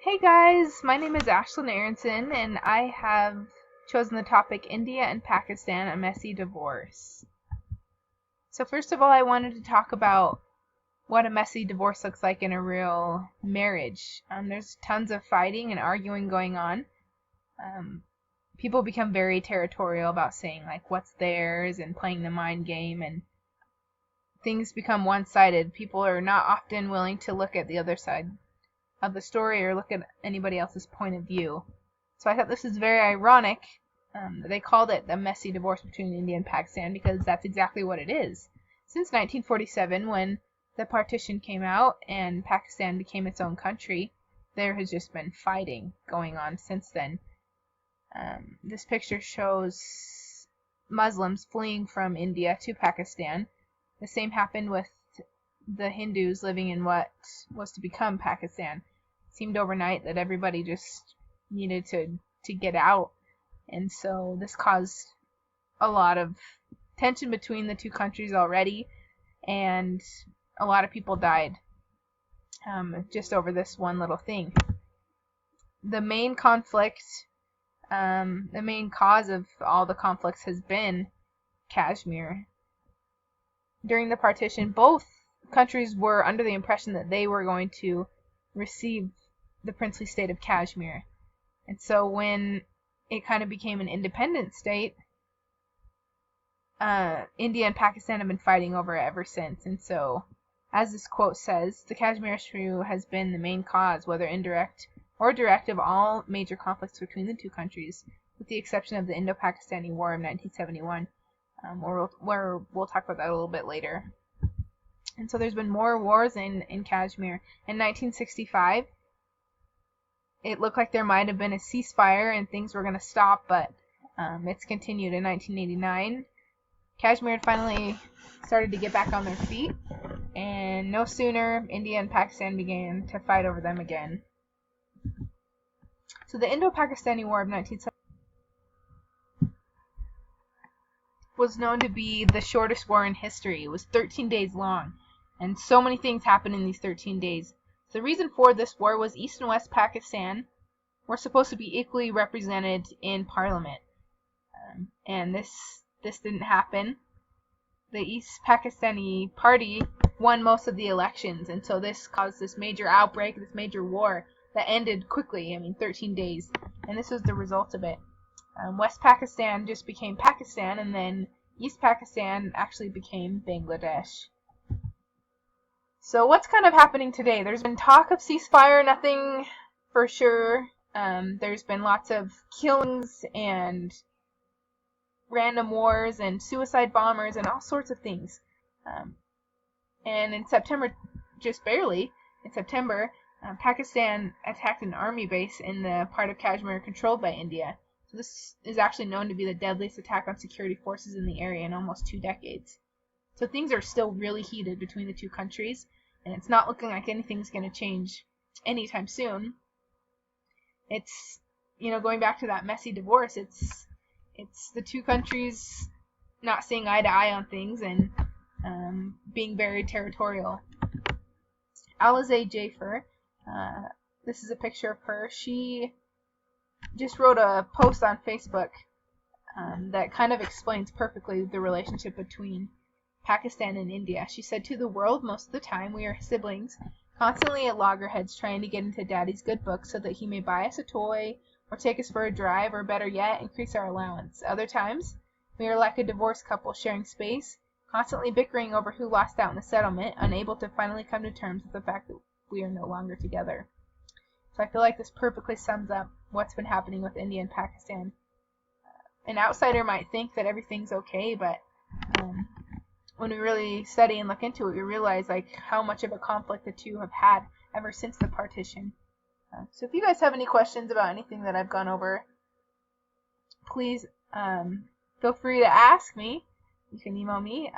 Hey guys, my name is Ashlyn Aronson, and I have chosen the topic India and Pakistan, a messy divorce. So first of all, I wanted to talk about what a messy divorce looks like in a real marriage. There's tons of fighting and arguing going on. Um, People become very territorial about saying like what's theirs and playing the mind game, and things become one-sided. People are not often willing to look at the other side of the story or look at anybody else's point of view. So I thought this is very ironic. They called it a messy divorce between India and Pakistan because that's exactly what it is. Since 1947, when the partition came out and Pakistan became its own country, there has just been fighting going on since then. This picture shows Muslims fleeing from India to Pakistan. The same happened with the Hindus living in what was to become Pakistan. It seemed overnight that everybody just needed to get out, and so this caused a lot of tension between the two countries already, and a lot of people died just over this one little thing. The main conflict, the main cause of all the conflicts has been Kashmir. During the partition, both countries were under the impression that they were going to receive the princely state of Kashmir. And so when it kind of became an independent state, India and Pakistan have been fighting over it ever since. And so, as this quote says, the Kashmir issue has been the main cause, whether indirect or direct, of all major conflicts between the two countries, with the exception of the Indo-Pakistani War of 1971, where we'll talk about that a little bit later. And so there's been more wars in Kashmir. In 1965, it looked like there might have been a ceasefire and things were going to stop, but it's continued. In 1989, Kashmir had finally started to get back on their feet, and no sooner India and Pakistan began to fight over them again. So the Indo-Pakistani War of 1970 was known to be the shortest war in history. It was 13 days long, and so many things happened in these 13 days. The reason for this war was East and West Pakistan were supposed to be equally represented in Parliament, and this didn't happen. The East Pakistani party won most of the elections, and so this caused this major outbreak, this major war that ended quickly. 13 days, and this was the result of it. West Pakistan just became Pakistan, and then East Pakistan actually became Bangladesh. So what's kind of happening today? There's been talk of ceasefire, nothing for sure. There's been lots of killings and random wars and suicide bombers and all sorts of things. And in September, just barely, in September, Pakistan attacked an army base in the part of Kashmir controlled by India. So this is actually known to be the deadliest attack on security forces in the area in almost 2 decades. So things are still really heated between the two countries, and it's not looking like anything's going to change anytime soon. It's, going back to that messy divorce, it's the two countries not seeing eye to eye on things and being very territorial. Alizé Jaffer, this is a picture of her. She just wrote a post on Facebook that kind of explains perfectly the relationship between Pakistan and India. She said, "To the world, most of the time we are siblings, constantly at loggerheads trying to get into Daddy's good books so that he may buy us a toy or take us for a drive, or better yet, increase our allowance. Other times, we are like a divorced couple sharing space, constantly bickering over who lost out in the settlement, unable to finally come to terms with the fact that we are no longer together." So I feel like this perfectly sums up what's been happening with India and Pakistan. An outsider might think that everything's okay, but when we really study and look into it, we realize like how much of a conflict the two have had ever since the partition. So if you guys have any questions about anything that I've gone over, please feel free to ask me. You can email me.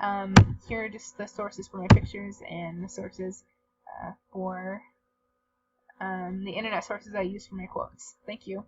Here are just the sources for my pictures and the sources for the internet sources I use for my quotes. Thank you.